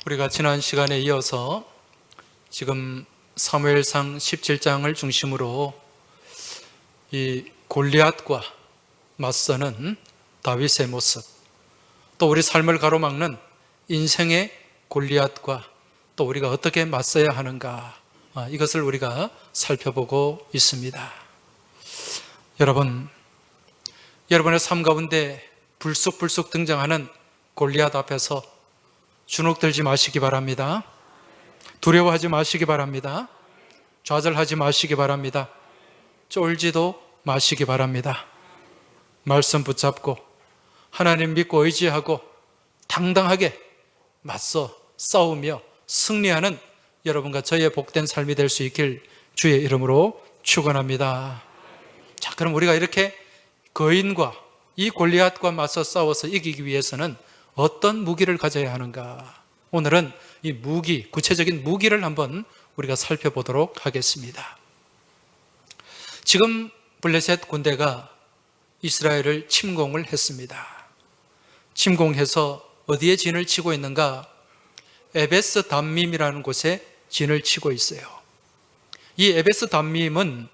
우리가 지난 시간에 이어서 지금 사무엘상 17장을 중심으로 이 골리앗과 맞서는 다윗의 모습, 또 우리 삶을 가로막는 인생의 골리앗과 또 우리가 어떻게 맞서야 하는가, 이것을 우리가 살펴보고 있습니다. 여러분의 삶 가운데 불쑥불쑥 등장하는 골리앗 앞에서 주눅들지 마시기 바랍니다. 두려워하지 마시기 바랍니다. 좌절하지 마시기 바랍니다. 쫄지도 마시기 바랍니다. 말씀 붙잡고 하나님 믿고 의지하고 당당하게 맞서 싸우며 승리하는 여러분과 저의 복된 삶이 될 수 있길 주의 이름으로 축원합니다. 자, 그럼 우리가 이렇게 거인과 이 골리앗과 맞서 싸워서 이기기 위해서는 어떤 무기를 가져야 하는가? 오늘은 이 무기, 구체적인 무기를 한번 우리가 살펴보도록 하겠습니다. 지금 블레셋 군대가 이스라엘을 침공을 했습니다. 침공해서 어디에 진을 치고 있는가? 에베스 담밈이라는 곳에 진을 치고 있어요. 이 에베스 담밈은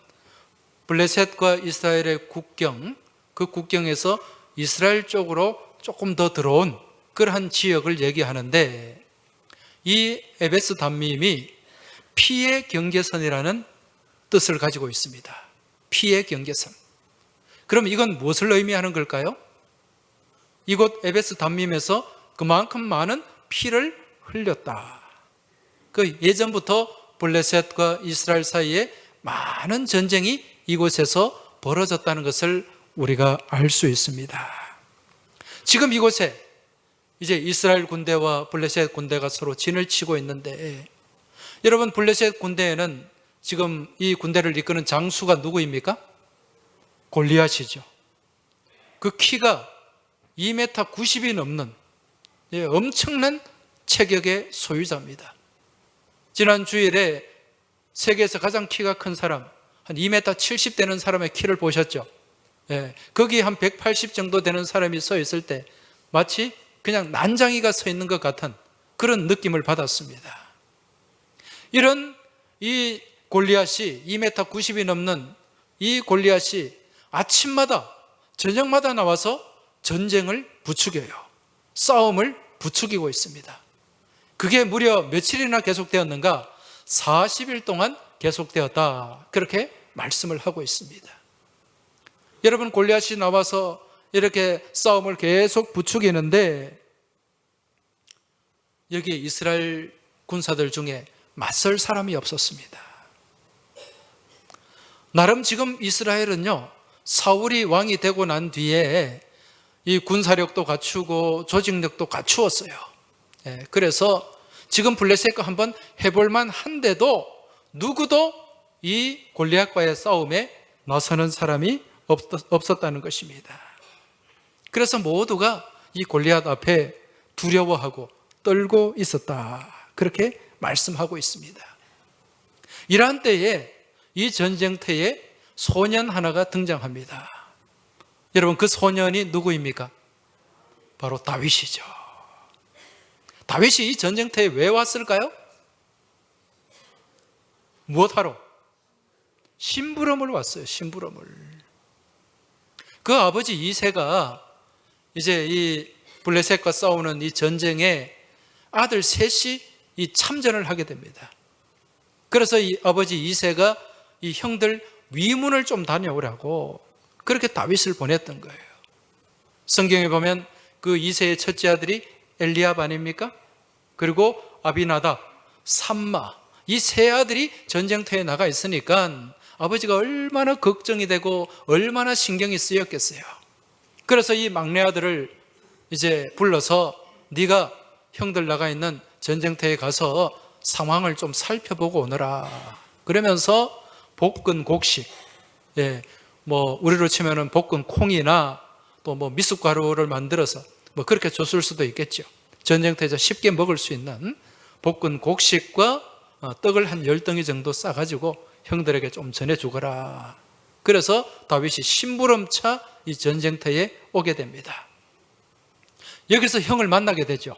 블레셋과 이스라엘의 국경, 그 국경에서 이스라엘 쪽으로 조금 더 들어온 그러한 지역을 얘기하는데, 이 에베스 담밈이 피의 경계선이라는 뜻을 가지고 있습니다. 피의 경계선. 그럼 이건 무엇을 의미하는 걸까요? 이곳 에베스 담밈에서 그만큼 많은 피를 흘렸다. 그 예전부터 블레셋과 이스라엘 사이에 많은 전쟁이 이곳에서 벌어졌다는 것을 우리가 알 수 있습니다. 지금 이곳에 이제 이스라엘 군대와 블레셋 군대가 서로 진을 치고 있는데, 여러분, 블레셋 군대에는 지금 이 군대를 이끄는 장수가 누구입니까? 골리앗이죠. 그 키가 2m 90이 넘는 엄청난 체격의 소유자입니다. 지난 주일에 세계에서 가장 키가 큰 사람, 한 2m 70 되는 사람의 키를 보셨죠? 거기 한 180 정도 되는 사람이 서 있을 때 마치 그냥 난장이가 서 있는 것 같은 그런 느낌을 받았습니다. 이런 이 골리앗이 2m 90이 넘는 이 골리앗이 아침마다 저녁마다 나와서 전쟁을 부추겨요. 싸움을 부추기고 있습니다. 그게 무려 며칠이나 계속되었는가? 40일 동안 계속되었다. 그렇게 말씀을 하고 있습니다. 여러분, 골리앗이 나와서 이렇게 싸움을 계속 부추기는데, 여기 이스라엘 군사들 중에 맞설 사람이 없었습니다. 나름 지금 이스라엘은요, 사울이 왕이 되고 난 뒤에 이 군사력도 갖추고 조직력도 갖추었어요. 그래서 지금 블레셋과 한번 해볼만 한데도 누구도 이 골리앗과의 싸움에 나서는 사람이 없었다는 것입니다. 그래서 모두가 이 골리앗 앞에 두려워하고 떨고 있었다. 그렇게 말씀하고 있습니다. 이러한 때에 이 전쟁터에 소년 하나가 등장합니다. 여러분, 그 소년이 누구입니까? 바로 다윗이죠. 다윗이 이 전쟁터에 왜 왔을까요? 무엇하러? 심부름을 왔어요. 심부름을. 그 아버지 이새가 이제 이 블레셋과 싸우는 이 전쟁에 아들 셋이 이 참전을 하게 됩니다. 그래서 이 아버지 이새가 이 형들 위문을 좀 다녀오라고 그렇게 다윗을 보냈던 거예요. 성경에 보면 그 이새의 첫째 아들이 엘리압 아닙니까? 그리고 아비나답, 삼마, 이 세 아들이 전쟁터에 나가 있으니까 아버지가 얼마나 걱정이 되고 얼마나 신경이 쓰였겠어요. 그래서 이 막내 아들을 이제 불러서 네가 형들 나가 있는 전쟁터에 가서 상황을 좀 살펴보고 오너라. 그러면서 볶은 곡식, 우리로 치면은 볶은 콩이나 또 미숫가루를 만들어서 그렇게 줬을 수도 있겠죠. 전쟁터에서 쉽게 먹을 수 있는 볶은 곡식과 떡을 한 10덩이 정도 싸가지고 형들에게 좀 전해주거라. 그래서 다윗이 심부름차 이 전쟁터에 오게 됩니다. 여기서 형을 만나게 되죠.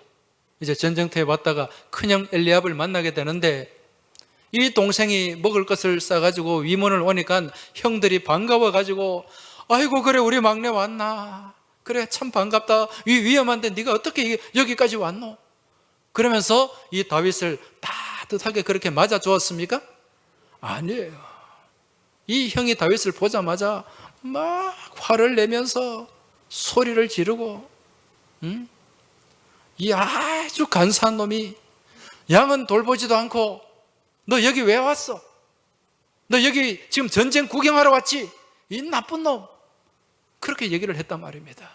이제 전쟁터에 왔다가 큰형 엘리압을 만나게 되는데, 이 동생이 먹을 것을 싸가지고 위문을 오니까 형들이 반가워가지고, 아이고 그래 우리 막내 왔나, 그래 참 반갑다, 위험한데 네가 어떻게 여기까지 왔노? 그러면서 이 다윗을 따뜻하게 그렇게 맞아 주었습니까? 아니에요. 이 형이 다윗을 보자마자 막 화를 내면서 소리를 지르고, 이 아주 간사한 놈이 양은 돌보지도 않고 너 여기 왜 왔어? 너 여기 지금 전쟁 구경하러 왔지? 이 나쁜 놈. 그렇게 얘기를 했단 말입니다.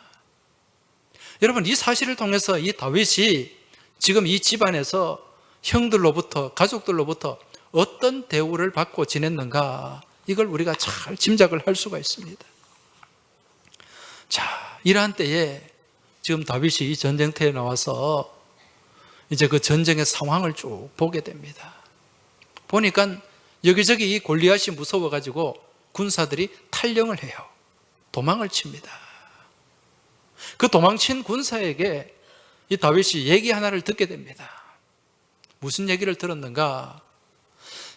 여러분, 이 사실을 통해서 이 다윗이 지금 이 집안에서 형들로부터, 가족들로부터 어떤 대우를 받고 지냈는가, 이걸 우리가 잘 짐작을 할 수가 있습니다. 자, 이러한 때에 지금 다윗이 이 전쟁터에 나와서 이제 그 전쟁의 상황을 쭉 보게 됩니다. 보니까 여기저기 이 골리앗이 무서워가지고 군사들이 탈영을 해요. 도망을 칩니다. 그 도망친 군사에게 이 다윗이 얘기 하나를 듣게 됩니다. 무슨 얘기를 들었는가?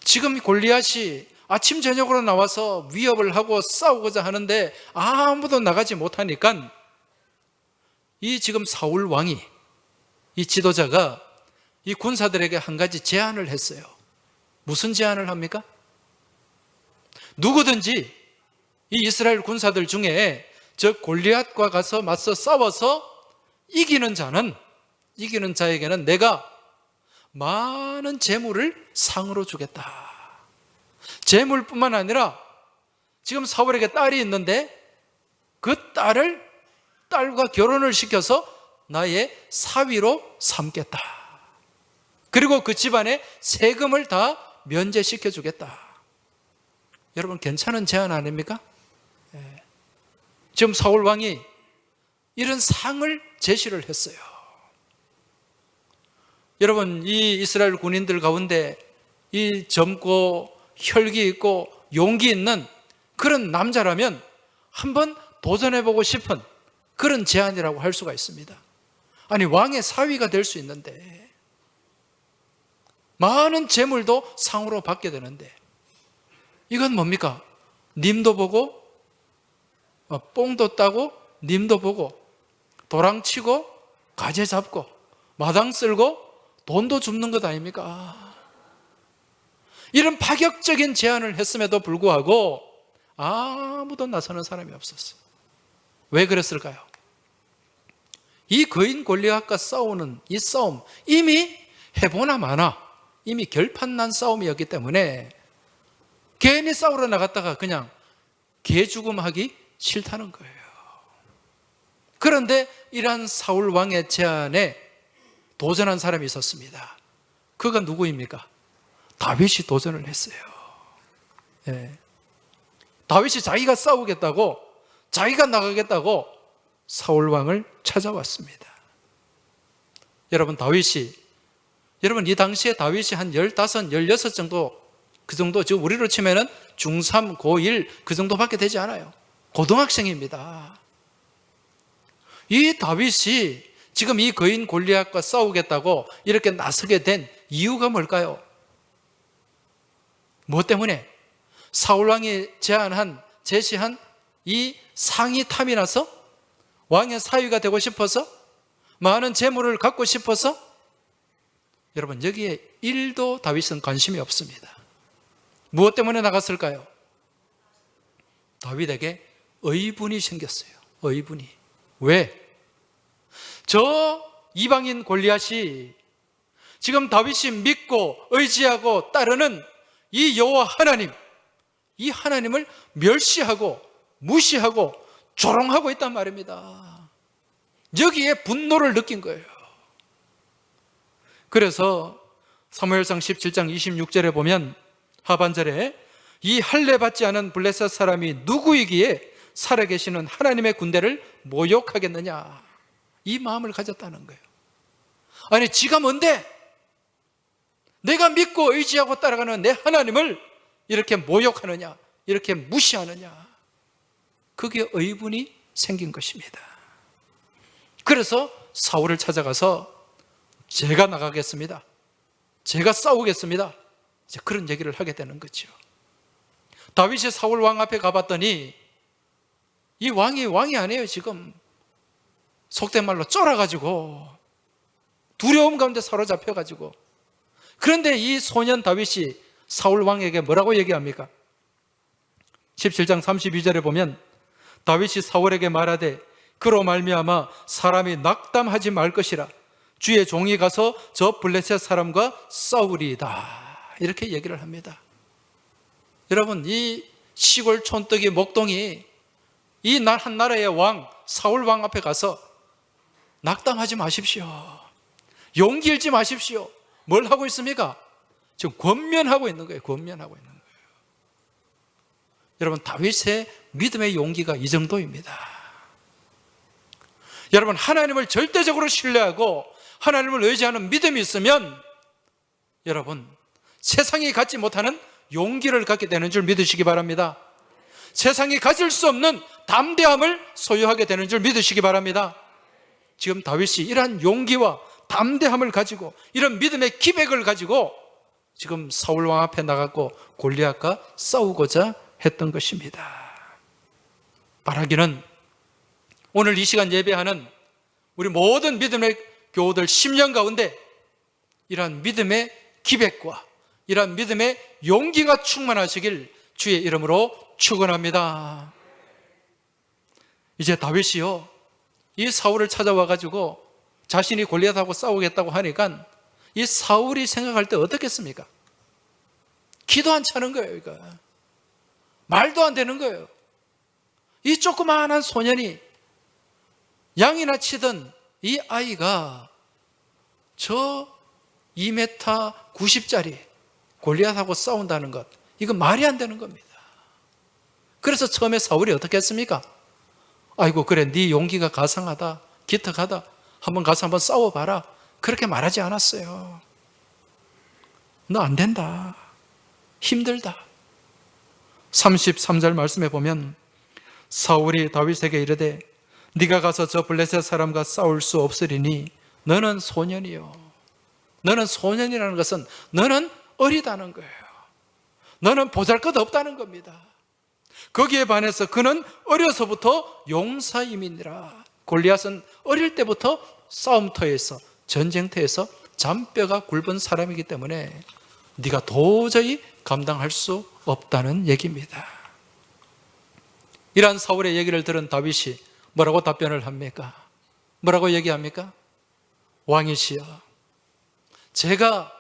지금 골리앗이 아침 저녁으로 나와서 위협을 하고 싸우고자 하는데 아무도 나가지 못하니까 이 지금 사울 왕이, 이 지도자가 이 군사들에게 한 가지 제안을 했어요. 무슨 제안을 합니까? 누구든지 이 이스라엘 군사들 중에 저 골리앗과 가서 맞서 싸워서 이기는 자에게는 내가 많은 재물을 상으로 주겠다. 재물뿐만 아니라 지금 사울에게 딸이 있는데 그 딸과 결혼을 시켜서 나의 사위로 삼겠다. 그리고 그 집안에 세금을 다 면제시켜 주겠다. 여러분, 괜찮은 제안 아닙니까? 지금 사울 왕이 이런 상을 제시를 했어요. 여러분, 이 이스라엘 군인들 가운데 이 젊고 혈기 있고 용기 있는 그런 남자라면 한번 도전해보고 싶은 그런 제안이라고 할 수가 있습니다. 아니, 왕의 사위가 될 수 있는데, 많은 재물도 상으로 받게 되는데, 이건 뭡니까? 님도 보고 뽕도 따고 님도 보고 도랑치고 가재 잡고 마당 쓸고 돈도 줍는 것 아닙니까? 이런 파격적인 제안을 했음에도 불구하고 아무도 나서는 사람이 없었어요. 왜 그랬을까요? 이 거인 골리앗과 싸우는 이 싸움, 이미 해보나 마나 이미 결판난 싸움이었기 때문에 괜히 싸우러 나갔다가 그냥 개죽음하기 싫다는 거예요. 그런데 이러한 사울 왕의 제안에 도전한 사람이 있었습니다. 그가 누구입니까? 다윗이 도전을 했어요. 다윗이 자기가 싸우겠다고, 자기가 나가겠다고 사울 왕을 찾아왔습니다. 여러분, 여러분 이 당시에 다윗이 한 15, 16 정도, 그 정도, 지금 우리로 치면은 중3, 고1 그 정도밖에 되지 않아요. 고등학생입니다. 이 다윗이 지금 이 거인 골리앗과 싸우겠다고 이렇게 나서게 된 이유가 뭘까요? 무엇 때문에? 사울왕이 제시한 이 상이 탐이 나서? 왕의 사위가 되고 싶어서? 많은 재물을 갖고 싶어서? 여러분, 여기에 1도 다윗은 관심이 없습니다. 무엇 때문에 나갔을까요? 다윗에게 의분이 생겼어요. 의분이. 왜? 저 이방인 골리앗이 지금 다윗이 믿고 의지하고 따르는 이 여호와 하나님, 이 하나님을 멸시하고 무시하고 조롱하고 있단 말입니다. 여기에 분노를 느낀 거예요. 그래서 사무엘상 17장 26절에 보면 하반절에 이 할례 받지 않은 블레셋 사람이 누구이기에 살아계시는 하나님의 군대를 모욕하겠느냐, 이 마음을 가졌다는 거예요. 아니, 지가 뭔데? 내가 믿고 의지하고 따라가는 내 하나님을 이렇게 모욕하느냐, 이렇게 무시하느냐, 그게 의분이 생긴 것입니다. 그래서 사울을 찾아가서 제가 나가겠습니다. 제가 싸우겠습니다. 이제 그런 얘기를 하게 되는 거죠. 다윗이 사울 왕 앞에 가봤더니 이 왕이 아니에요. 지금 속된 말로 쫄아가지고 두려움 가운데 사로잡혀가지고. 그런데 이 소년 다윗이 사울 왕에게 뭐라고 얘기합니까? 17장 32절에 보면 다윗이 사울에게 말하되 그로 말미암아 사람이 낙담하지 말 것이라 주의 종이 가서 저 블레셋 사람과 싸우리이다. 이렇게 얘기를 합니다. 여러분, 이 시골 촌뜨기 목동이 이 한 나라의 왕 사울 왕 앞에 가서 낙담하지 마십시오. 용기 잃지 마십시오. 뭘 하고 있습니까? 지금 권면하고 있는 거예요. 권면하고 있는 거예요. 여러분, 다윗의 믿음의 용기가 이 정도입니다. 여러분, 하나님을 절대적으로 신뢰하고 하나님을 의지하는 믿음이 있으면 여러분, 세상이 갖지 못하는 용기를 갖게 되는 줄 믿으시기 바랍니다. 세상이 가질 수 없는 담대함을 소유하게 되는 줄 믿으시기 바랍니다. 지금 다윗이 이러한 용기와 담대함을 가지고 이런 믿음의 기백을 가지고 지금 사울 왕 앞에 나가고 골리앗과 싸우고자 했던 것입니다. 바라기는 오늘 이 시간 예배하는 우리 모든 믿음의 교우들 10년 가운데 이러한 믿음의 기백과 이러한 믿음의 용기가 충만하시길 주의 이름으로 축원합니다. 이제 다윗이요, 이 사울을 찾아와 가지고 자신이 골리앗하고 싸우겠다고 하니까 이 사울이 생각할 때 어떻겠습니까? 기도 안 차는 거예요. 이거 말도 안 되는 거예요. 이 조그마한 소년이 양이나 치던 이 아이가 저 2m 90짜리 골리앗하고 싸운다는 것, 이거 말이 안 되는 겁니다. 그래서 처음에 사울이 어떻게 했습니까? 아이고, 그래, 네 용기가 가상하다, 기특하다, 한번 가서 한번 싸워봐라, 그렇게 말하지 않았어요. 너 안 된다, 힘들다. 33절 말씀에 보면 사울이 다윗에게 이르되 네가 가서 저 블레셋 사람과 싸울 수 없으리니 너는 소년이요. 너는 소년이라는 것은 너는 어리다는 거예요. 너는 보잘것없다는 겁니다. 거기에 반해서 그는 어려서부터 용사임이니라. 골리앗은 어릴 때부터 싸움터에서, 전쟁터에서 잔뼈가 굵은 사람이기 때문에 네가 도저히 감당할 수 없다는 얘기입니다. 이러한 사울의 얘기를 들은 다윗이 뭐라고 답변을 합니까? 뭐라고 얘기합니까? 왕이시여, 제가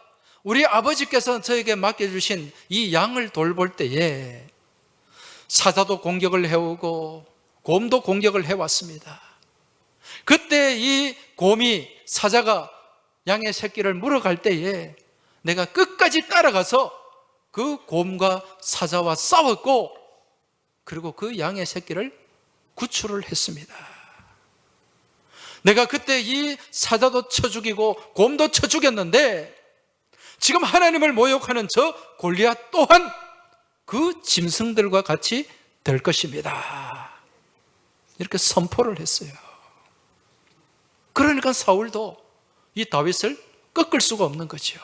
우리 아버지께서 저에게 맡겨주신 이 양을 돌볼 때에 사자도 공격을 해오고 곰도 공격을 해왔습니다. 그때 이 곰이 사자가 양의 새끼를 물어갈 때에 내가 끝까지 따라가서 그 곰과 사자와 싸웠고, 그리고 그 양의 새끼를 구출을 했습니다. 내가 그때 이 사자도 쳐 죽이고 곰도 쳐 죽였는데 지금 하나님을 모욕하는 저 골리앗 또한 그 짐승들과 같이 될 것입니다. 이렇게 선포를 했어요. 그러니까 사울도 이 다윗을 꺾을 수가 없는 거죠.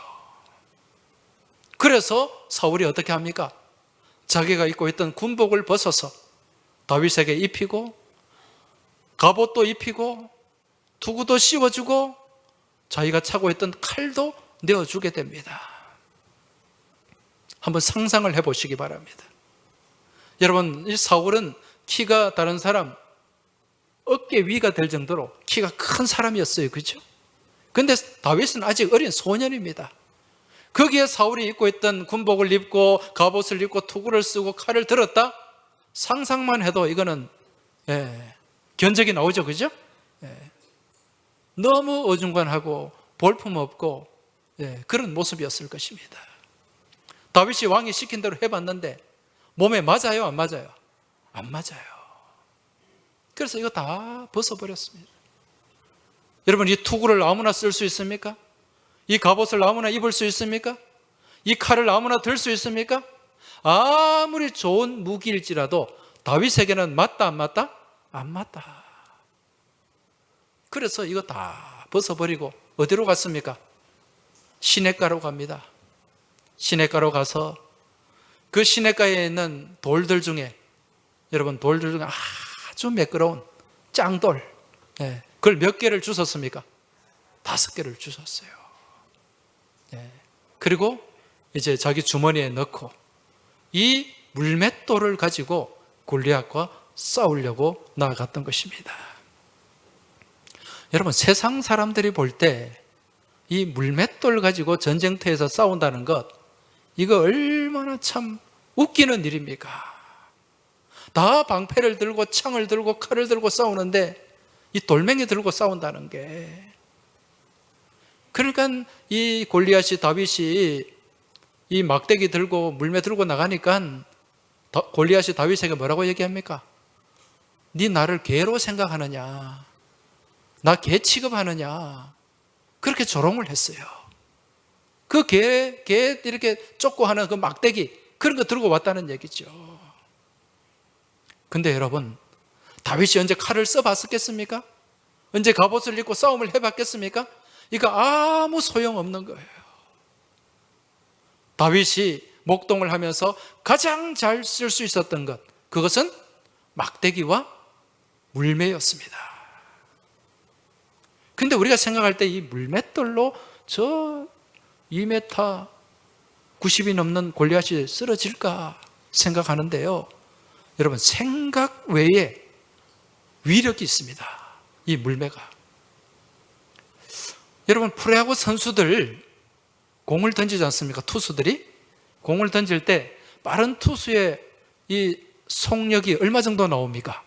그래서 사울이 어떻게 합니까? 자기가 입고 있던 군복을 벗어서 다윗에게 입히고 갑옷도 입히고 투구도 씌워주고 자기가 차고 있던 칼도 내어주게 됩니다. 한번 상상을 해보시기 바랍니다. 여러분, 이 사울은 키가 다른 사람 어깨 위가 될 정도로 키가 큰 사람이었어요. 그렇죠? 근데 다윗은 아직 어린 소년입니다. 거기에 사울이 입고 있던 군복을 입고 갑옷을 입고 투구를 쓰고 칼을 들었다? 상상만 해도 이거는 견적이 나오죠. 그죠? 너무 어중간하고 볼품없고 그런 모습이었을 것입니다. 다윗이 왕이 시킨 대로 해봤는데 몸에 맞아요? 안 맞아요? 안 맞아요. 그래서 이거 다 벗어버렸습니다. 여러분, 이 투구를 아무나 쓸 수 있습니까? 이 갑옷을 아무나 입을 수 있습니까? 이 칼을 아무나 들 수 있습니까? 아무리 좋은 무기일지라도 다윗에게는 맞다 안 맞다? 안 맞다. 그래서 이거 다 벗어버리고 어디로 갔습니까? 시냇가로 갑니다. 시냇가로 가서 그 시냇가에 있는 돌들 중에, 여러분, 돌들 중에 아주 매끄러운 짱돌, 그걸 몇 개를 주웠습니까? 5개를 주웠어요. 그리고 이제 자기 주머니에 넣고 이 물맷돌을 가지고 골리앗과 싸우려고 나아갔던 것입니다. 여러분, 세상 사람들이 볼 때 이 물맷돌 가지고 전쟁터에서 싸운다는 것, 이거 얼마나 참 웃기는 일입니까? 다 방패를 들고 창을 들고 칼을 들고 싸우는데 이 돌멩이 들고 싸운다는 게, 그러니까 이 골리앗이, 다윗이 이 막대기 들고 물매 들고 나가니까 골리앗이 다윗에게 뭐라고 얘기합니까? 네 나를 개로 생각하느냐, 나 개 취급하느냐, 그렇게 조롱을 했어요. 그 개 이렇게 쫓고 하는 그 막대기, 그런 거 들고 왔다는 얘기죠. 근데 여러분, 다윗이 언제 칼을 써봤었겠습니까? 언제 갑옷을 입고 싸움을 해봤겠습니까? 이거 아무 소용없는 거예요. 다윗이 목동을 하면서 가장 잘 쓸 수 있었던 것, 그것은 막대기와 물매였습니다. 근데 우리가 생각할 때 이 물맷돌로 저 2m 90이 넘는 골리앗이 쓰러질까 생각하는데요, 여러분, 생각 외에 위력이 있습니다. 이 물매가. 여러분, 프로야구 선수들 공을 던지지 않습니까? 투수들이 공을 던질 때 빠른 투수의 이 속력이 얼마 정도 나옵니까?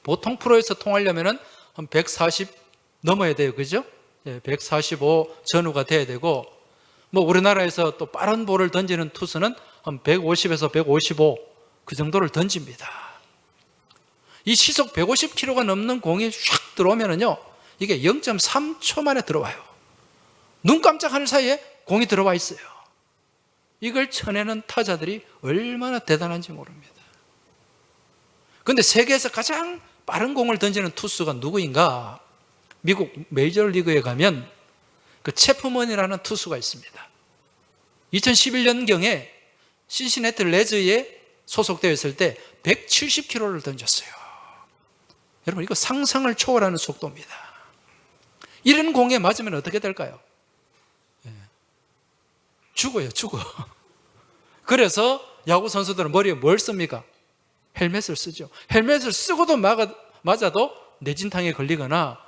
보통 프로에서 통하려면 한 140 넘어야 돼요. 그죠? 145 전후가 돼야 되고, 뭐 우리나라에서 또 빠른 볼을 던지는 투수는 한 150에서 155 그 정도를 던집니다. 이 시속 150km가 넘는 공이 샥 들어오면은요, 이게 0.3초 만에 들어와요. 눈 깜짝하는 사이에 공이 들어와 있어요. 이걸 쳐내는 타자들이 얼마나 대단한지 모릅니다. 그런데 세계에서 가장 빠른 공을 던지는 투수가 누구인가? 미국 메이저리그에 가면 그 체프먼이라는 투수가 있습니다. 2011년경에 신시내티 레즈에 소속되어 있을 때 170km를 던졌어요. 여러분, 이거 상상을 초월하는 속도입니다. 이런 공에 맞으면 어떻게 될까요? 죽어요, 죽어. 그래서 야구 선수들은 머리에 뭘 씁니까? 헬멧을 쓰죠. 헬멧을 쓰고도 맞아도 뇌진탕에 걸리거나,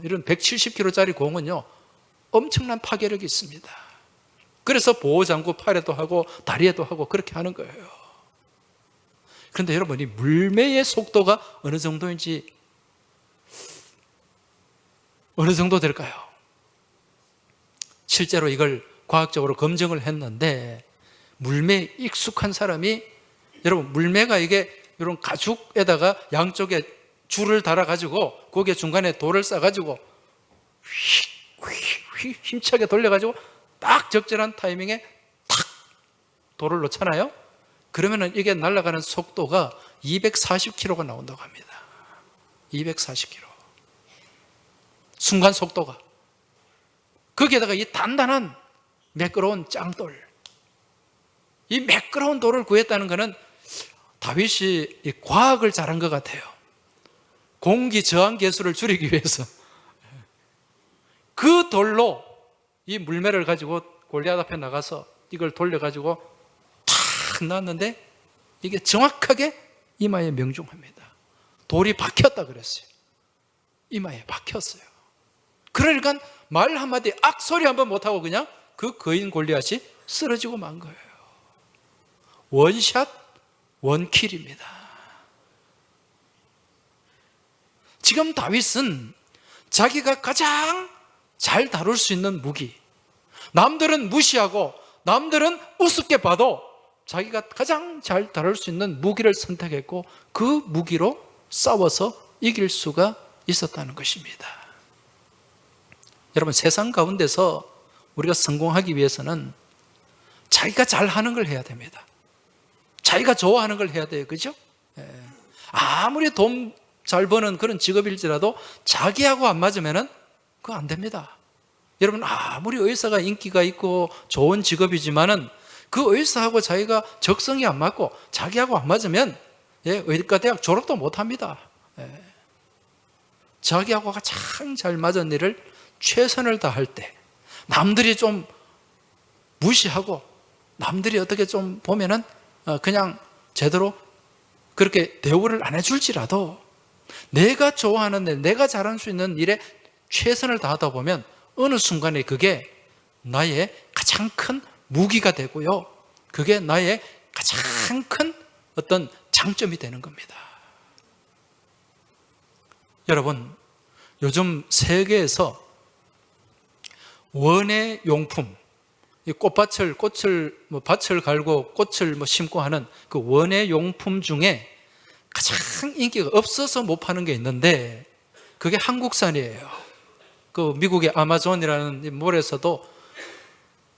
이런 170kg짜리 공은요, 엄청난 파괴력이 있습니다. 그래서 보호장구 팔에도 하고 다리에도 하고 그렇게 하는 거예요. 그런데 여러분, 이 물매의 속도가 어느 정도인지, 어느 정도 될까요? 실제로 이걸 과학적으로 검증을 했는데, 물매에 익숙한 사람이, 여러분, 물매가 이게 이런 가죽에다가 양쪽에 줄을 달아가지고 거기에 중간에 돌을 싸가지고 힘차게 돌려가지고 딱 적절한 타이밍에 탁 돌을 놓잖아요. 그러면은 이게 날아가는 속도가 240km가 나온다고 합니다. 240km. 순간 속도가. 거기에다가 이 단단한 매끄러운 짱돌, 이 매끄러운 돌을 구했다는 것은 다윗이 이 과학을 잘한 것 같아요. 공기 저항 계수를 줄이기 위해서 그 돌로 이 물매를 가지고 골리앗 앞에 나가서 이걸 돌려가지고 탁 놨는데 이게 정확하게 이마에 명중합니다. 돌이 박혔다 그랬어요. 이마에 박혔어요. 그러니까 말 한마디 악소리 한번 못하고 그냥 그 거인 골리앗이 쓰러지고 만 거예요. 원샷 원킬입니다. 지금 다윗은 자기가 가장 잘 다룰 수 있는 무기, 남들은 무시하고 남들은 우습게 봐도 자기가 가장 잘 다룰 수 있는 무기를 선택했고 그 무기로 싸워서 이길 수가 있었다는 것입니다. 여러분, 세상 가운데서 우리가 성공하기 위해서는 자기가 잘하는 걸 해야 됩니다. 자기가 좋아하는 걸 해야 돼요. 그죠? 아무리 돈 잘 버는 그런 직업일지라도 자기하고 안 맞으면 그거 안 됩니다. 여러분, 아무리 의사가 인기가 있고 좋은 직업이지만은 그 의사하고 자기가 적성이 안 맞고 자기하고 안 맞으면 의과대학 졸업도 못합니다. 자기하고 가장 잘 맞은 일을 최선을 다할 때 남들이 좀 무시하고 남들이 어떻게 좀 보면은 그냥 제대로 그렇게 대우를 안 해줄지라도 내가 좋아하는 일, 내가 잘할 수 있는 일에 최선을 다하다 보면 어느 순간에 그게 나의 가장 큰 무기가 되고요. 그게 나의 가장 큰 어떤 장점이 되는 겁니다. 여러분, 요즘 세계에서 원예 용품, 꽃을 갈고 꽃을 심고 하는 그 원예 용품 중에 가장 인기가 없어서 못 파는 게 있는데 그게 한국산이에요. 그 미국의 아마존이라는 몰에서도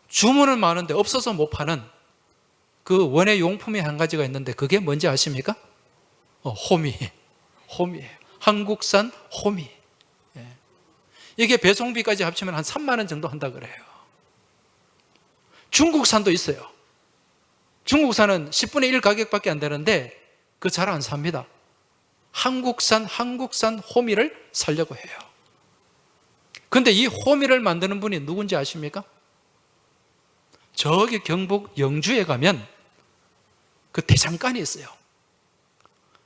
주문은 많은데 없어서 못 파는 그 원예 용품이 한 가지가 있는데 그게 뭔지 아십니까? 호미예요. 한국산 호미. 이게 배송비까지 합치면 한 3만 원 정도 한다 그래요. 중국산도 있어요. 중국산은 10분의 1 가격밖에 안 되는데 그거 잘 안 삽니다. 한국산 호미를 사려고 해요. 그런데 이 호미를 만드는 분이 누군지 아십니까? 저기 경북 영주에 가면 그 대장간이 있어요.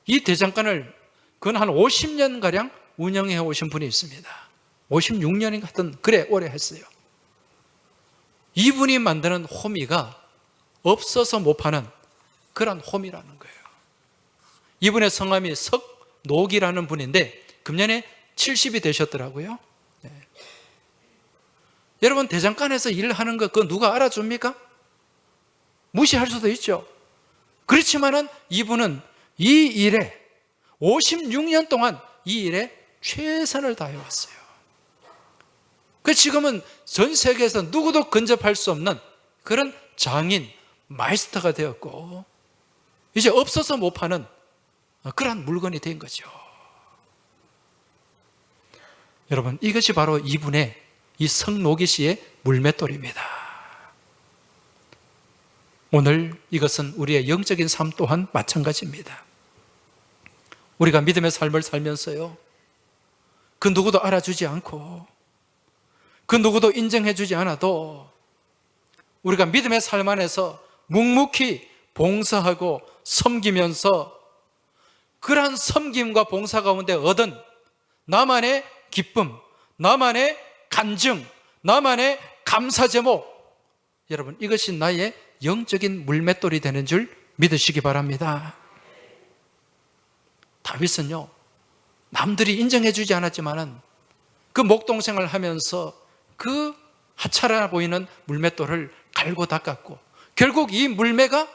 이 대장간을 그건 한 50년가량 운영해 오신 분이 있습니다. 56년인가 하여튼 그래 오래 했어요. 이분이 만드는 호미가 없어서 못 파는 그런 호미라는 거예요. 이분의 성함이 석녹이라는 분인데 금년에 70이 되셨더라고요. 여러분, 대장간에서 일하는 거 그거 누가 알아줍니까? 무시할 수도 있죠. 그렇지만은 이분은 이 일에 56년 동안 이 일에 최선을 다해왔어요. 그 지금은 전 세계에서 누구도 근접할 수 없는 그런 장인, 마이스터가 되었고 이제 없어서 못 파는 그런 물건이 된 거죠. 여러분, 이것이 바로 이분의 이 석녹이 씨의 물맷돌입니다. 오늘 이것은 우리의 영적인 삶 또한 마찬가지입니다. 우리가 믿음의 삶을 살면서요, 그 누구도 알아주지 않고 그 누구도 인정해주지 않아도 우리가 믿음의 삶 안에서 묵묵히 봉사하고 섬기면서 그러한 섬김과 봉사 가운데 얻은 나만의 기쁨, 나만의 간증, 나만의 감사 제목, 여러분, 이것이 나의 영적인 물맷돌이 되는 줄 믿으시기 바랍니다. 다윗은요, 남들이 인정해주지 않았지만은 그 목동생을 하면서 그 하찮아 보이는 물맷돌을 갈고 닦았고 결국 이 물매가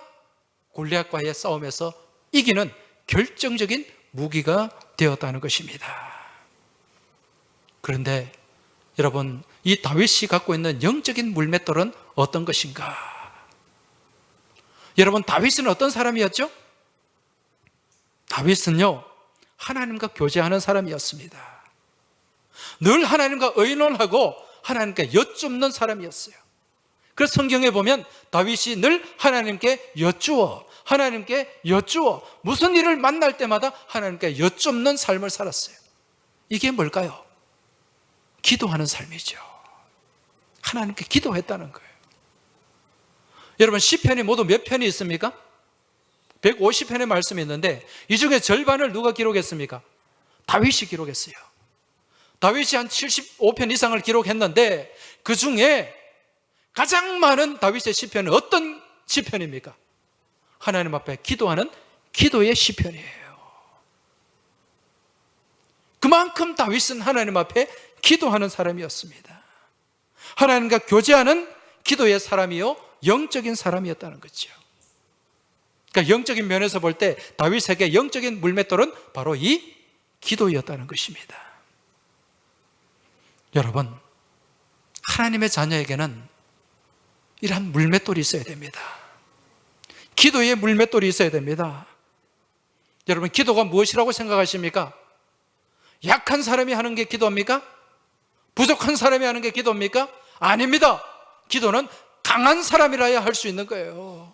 골리앗과의 싸움에서 이기는 결정적인 무기가 되었다는 것입니다. 그런데 여러분, 이 다윗이 갖고 있는 영적인 물맷돌은 어떤 것인가? 여러분, 다윗은 어떤 사람이었죠? 다윗은요, 하나님과 교제하는 사람이었습니다. 늘 하나님과 의논하고 하나님께 여쭙는 사람이었어요. 그래서 성경에 보면 다윗이 늘 하나님께 여쭈어 무슨 일을 만날 때마다 하나님께 여쭙는 삶을 살았어요. 이게 뭘까요? 기도하는 삶이죠. 하나님께 기도했다는 거예요. 여러분, 시편이 모두 몇 편이 있습니까? 150편의 말씀이 있는데 이 중에 절반을 누가 기록했습니까? 다윗이 기록했어요. 다윗이 한 75편 이상을 기록했는데 그 중에 가장 많은 다윗의 시편은 어떤 시편입니까? 하나님 앞에 기도하는 기도의 시편이에요. 그만큼 다윗은 하나님 앞에 기도하는 사람이었습니다. 하나님과 교제하는 기도의 사람이요, 영적인 사람이었다는 거죠. 그러니까 영적인 면에서 볼 때 다윗에게 영적인 물맷돌은 바로 이 기도였다는 것입니다. 여러분, 하나님의 자녀에게는 이러한 물맷돌이 있어야 됩니다. 기도의 물맷돌이 있어야 됩니다. 여러분, 기도가 무엇이라고 생각하십니까? 약한 사람이 하는 게 기도입니까? 부족한 사람이 하는 게 기도입니까? 아닙니다. 기도는 강한 사람이라야 할 수 있는 거예요.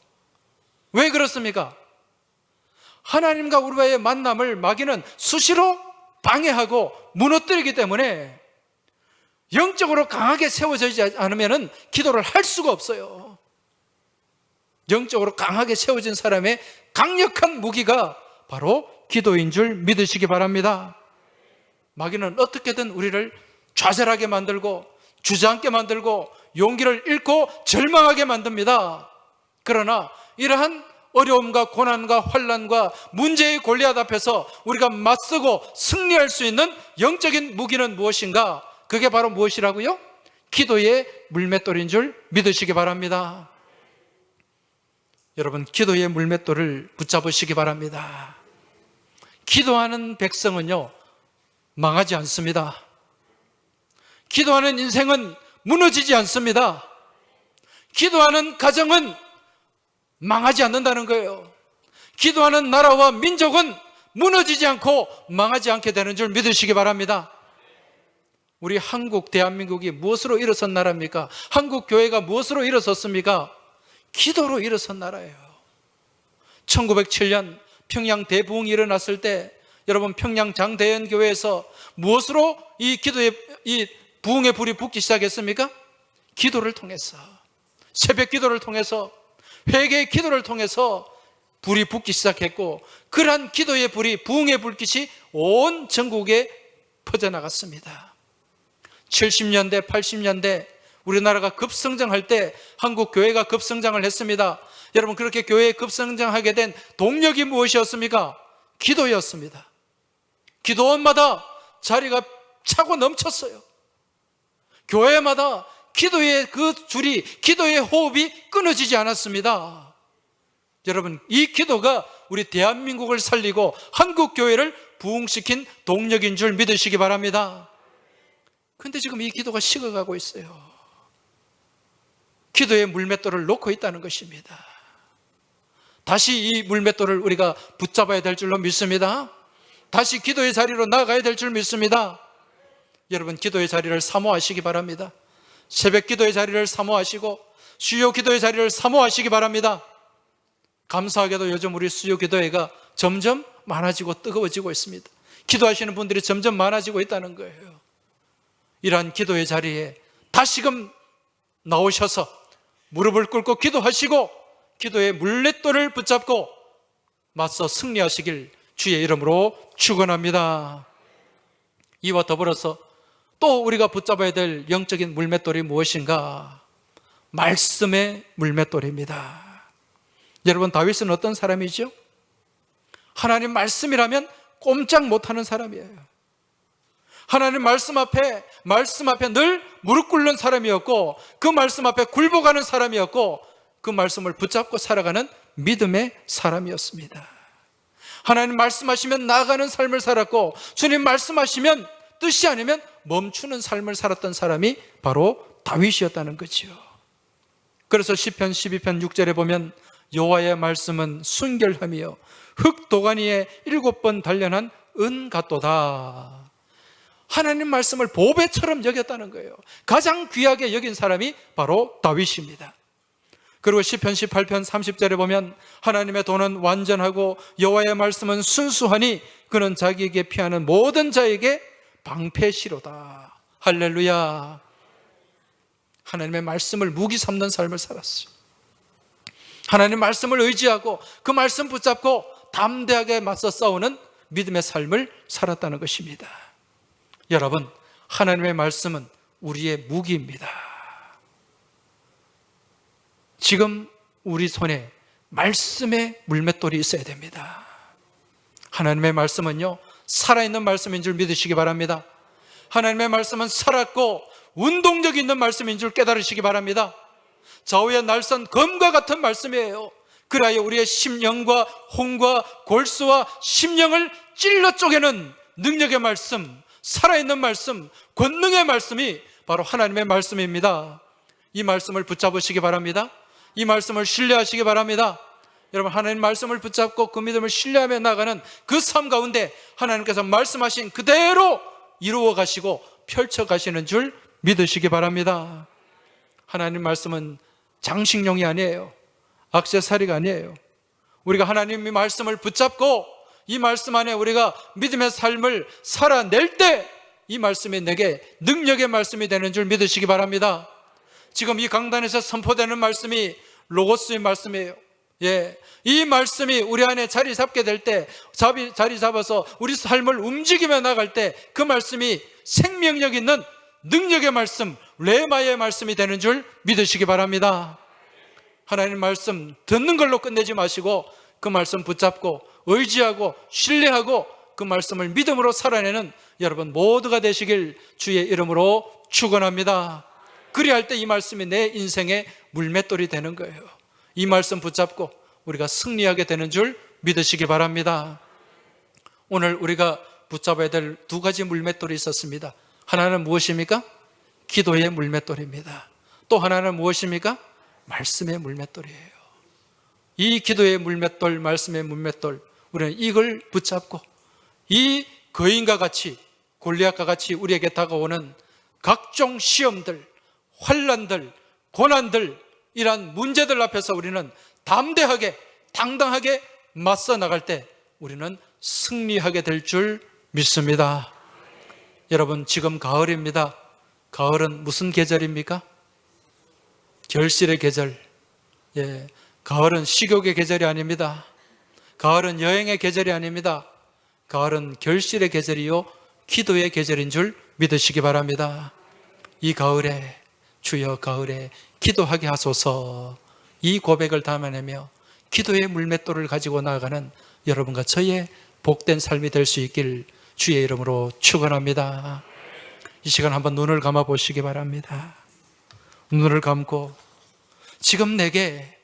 왜 그렇습니까? 하나님과 우리와의 만남을 마귀는 수시로 방해하고 무너뜨리기 때문에 영적으로 강하게 세워지지 않으면 기도를 할 수가 없어요. 영적으로 강하게 세워진 사람의 강력한 무기가 바로 기도인 줄 믿으시기 바랍니다. 마귀는 어떻게든 우리를 좌절하게 만들고 주저앉게 만들고 용기를 잃고 절망하게 만듭니다. 그러나 이러한 어려움과 고난과 환난과 문제의 골리앗 앞에서 우리가 맞서고 승리할 수 있는 영적인 무기는 무엇인가? 그게 바로 무엇이라고요? 기도의 물맷돌인 줄 믿으시기 바랍니다. 여러분, 기도의 물맷돌을 붙잡으시기 바랍니다. 기도하는 백성은요, 망하지 않습니다. 기도하는 인생은 무너지지 않습니다. 기도하는 가정은 망하지 않는다는 거예요. 기도하는 나라와 민족은 무너지지 않고 망하지 않게 되는 줄 믿으시기 바랍니다. 우리 한국, 대한민국이 무엇으로 일어선 나라입니까? 한국 교회가 무엇으로 일어섰습니까? 기도로 일어선 나라예요. 1907년 평양 대부흥이 일어났을 때 여러분, 평양 장대현 교회에서 무엇으로 이 기도의 이 부흥의 불이 붙기 시작했습니까? 기도를 통해서, 새벽 기도를 통해서, 회개의 기도를 통해서 불이 붙기 시작했고, 그러한 기도의 불이, 부흥의 불빛이 온 전국에 퍼져나갔습니다. 70년대, 80년대 우리나라가 급성장할 때 한국 교회가 급성장을 했습니다. 여러분, 그렇게 교회에 급성장하게 된 동력이 무엇이었습니까? 기도였습니다. 기도원마다 자리가 차고 넘쳤어요. 교회마다 기도의 그 줄이, 기도의 호흡이 끊어지지 않았습니다. 여러분, 이 기도가 우리 대한민국을 살리고 한국 교회를 부흥시킨 동력인 줄 믿으시기 바랍니다. 그런데 지금 이 기도가 식어가고 있어요. 기도의 물맷돌을 놓고 있다는 것입니다. 다시 이 물맷돌을 우리가 붙잡아야 될 줄로 믿습니다. 다시 기도의 자리로 나아가야 될 줄 믿습니다. 여러분, 기도의 자리를 사모하시기 바랍니다. 새벽 기도의 자리를 사모하시고 수요 기도의 자리를 사모하시기 바랍니다. 감사하게도 요즘 우리 수요 기도회가 점점 많아지고 뜨거워지고 있습니다. 기도하시는 분들이 점점 많아지고 있다는 거예요. 이러한 기도의 자리에 다시금 나오셔서 무릎을 꿇고 기도하시고 기도의 물맷돌을 붙잡고 맞서 승리하시길 주의 이름으로 축원합니다. 이와 더불어서 또 우리가 붙잡아야 될 영적인 물맷돌이 무엇인가? 말씀의 물맷돌입니다. 여러분, 다윗은 어떤 사람이죠? 하나님 말씀이라면 꼼짝 못하는 사람이에요. 하나님 말씀 앞에 늘 무릎 꿇는 사람이었고, 그 말씀 앞에 굴복하는 사람이었고, 그 말씀을 붙잡고 살아가는 믿음의 사람이었습니다. 하나님 말씀하시면 나아가는 삶을 살았고, 주님 말씀하시면 뜻이 아니면 멈추는 삶을 살았던 사람이 바로 다윗이었다는 거죠. 그래서 시편 12편 6절에 보면 여호와의 말씀은 순결함이요 흙도가니에 7번 단련한 은 같도다. 하나님 말씀을 보배처럼 여겼다는 거예요. 가장 귀하게 여긴 사람이 바로 다윗입니다. 그리고 시편 18편 30절에 보면 하나님의 도는 완전하고 여호와의 말씀은 순수하니 그는 자기에게 피하는 모든 자에게 방패시로다. 할렐루야. 하나님의 말씀을 무기 삼는 삶을 살았어요. 하나님의 말씀을 의지하고 그 말씀 붙잡고 담대하게 맞서 싸우는 믿음의 삶을 살았다는 것입니다. 여러분, 하나님의 말씀은 우리의 무기입니다. 지금 우리 손에 말씀의 물맷돌이 있어야 됩니다. 하나님의 말씀은요, 살아있는 말씀인 줄 믿으시기 바랍니다. 하나님의 말씀은 살았고 운동력 있는 말씀인 줄 깨달으시기 바랍니다. 좌우의 날선 검과 같은 말씀이에요. 그리하여 우리의 심령과 혼과 골수와 심령을 찔러 쪼개는 능력의 말씀, 살아있는 말씀, 권능의 말씀이 바로 하나님의 말씀입니다. 이 말씀을 붙잡으시기 바랍니다. 이 말씀을 신뢰하시기 바랍니다. 여러분, 하나님 말씀을 붙잡고 그 믿음을 신뢰하며 나가는 그 삶 가운데 하나님께서 말씀하신 그대로 이루어 가시고 펼쳐가시는 줄 믿으시기 바랍니다. 하나님 말씀은 장식용이 아니에요. 액세서리가 아니에요. 우리가 하나님의 말씀을 붙잡고 이 말씀 안에 우리가 믿음의 삶을 살아낼 때 이 말씀이 내게 능력의 말씀이 되는 줄 믿으시기 바랍니다. 지금 이 강단에서 선포되는 말씀이 로고스의 말씀이에요. 예, 이 말씀이 우리 안에 자리 잡게 될 때, 자리 잡아서 우리 삶을 움직이며 나갈 때 그 말씀이 생명력 있는 능력의 말씀, 레마의 말씀이 되는 줄 믿으시기 바랍니다. 하나님 말씀 듣는 걸로 끝내지 마시고 그 말씀 붙잡고 의지하고 신뢰하고 그 말씀을 믿음으로 살아내는 여러분 모두가 되시길 주의 이름으로 축원합니다. 그리할 때 이 말씀이 내 인생의 물맷돌이 되는 거예요. 이 말씀 붙잡고 우리가 승리하게 되는 줄 믿으시기 바랍니다. 오늘 우리가 붙잡아야 될 두 가지 물맷돌이 있었습니다. 하나는 무엇입니까? 기도의 물맷돌입니다. 또 하나는 무엇입니까? 말씀의 물맷돌이에요. 이 기도의 물맷돌, 말씀의 물맷돌, 우리는 이걸 붙잡고 이 거인과 같이, 골리앗과 같이 우리에게 다가오는 각종 시험들, 환난들, 고난들, 이러한 문제들 앞에서 우리는 담대하게, 당당하게 맞서 나갈 때 우리는 승리하게 될 줄 믿습니다. 여러분, 지금 가을입니다. 가을은 무슨 계절입니까? 결실의 계절. 예, 가을은 식욕의 계절이 아닙니다. 가을은 여행의 계절이 아닙니다. 가을은 결실의 계절이요 기도의 계절인 줄 믿으시기 바랍니다. 이 가을에 주여 가을에 기도하게 하소서, 이 고백을 담아내며 기도의 물맷돌을 가지고 나아가는 여러분과 저의 복된 삶이 될 수 있길 주의 이름으로 축원합니다. 이 시간 한번 눈을 감아 보시기 바랍니다. 눈을 감고 지금 내게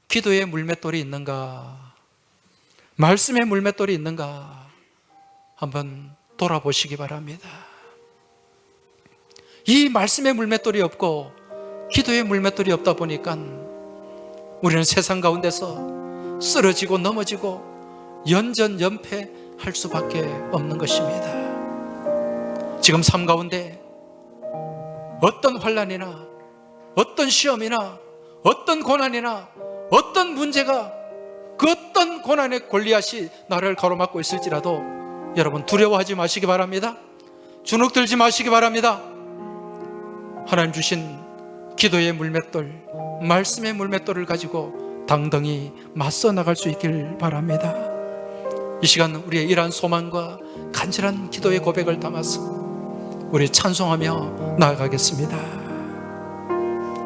기도의 물맷돌이 있는가, 말씀의 물맷돌이 있는가 한번 돌아보시기 바랍니다. 이 말씀의 물맷돌이 없고 기도의 물맷돌이 없다 보니까 우리는 세상 가운데서 쓰러지고 넘어지고 연전연패할 수밖에 없는 것입니다. 지금 삶 가운데 어떤 환난이나 어떤 시험이나 어떤 고난이나 어떤 문제가, 그 어떤 고난의 골리앗이 나를 가로막고 있을지라도 여러분 두려워하지 마시기 바랍니다. 주눅들지 마시기 바랍니다. 하나님 주신 기도의 물맷돌, 말씀의 물맷돌을 가지고 당당히 맞서 나갈 수 있길 바랍니다. 이 시간 우리의 이러한 소망과 간절한 기도의 고백을 담아서 우리 찬송하며 나아가겠습니다.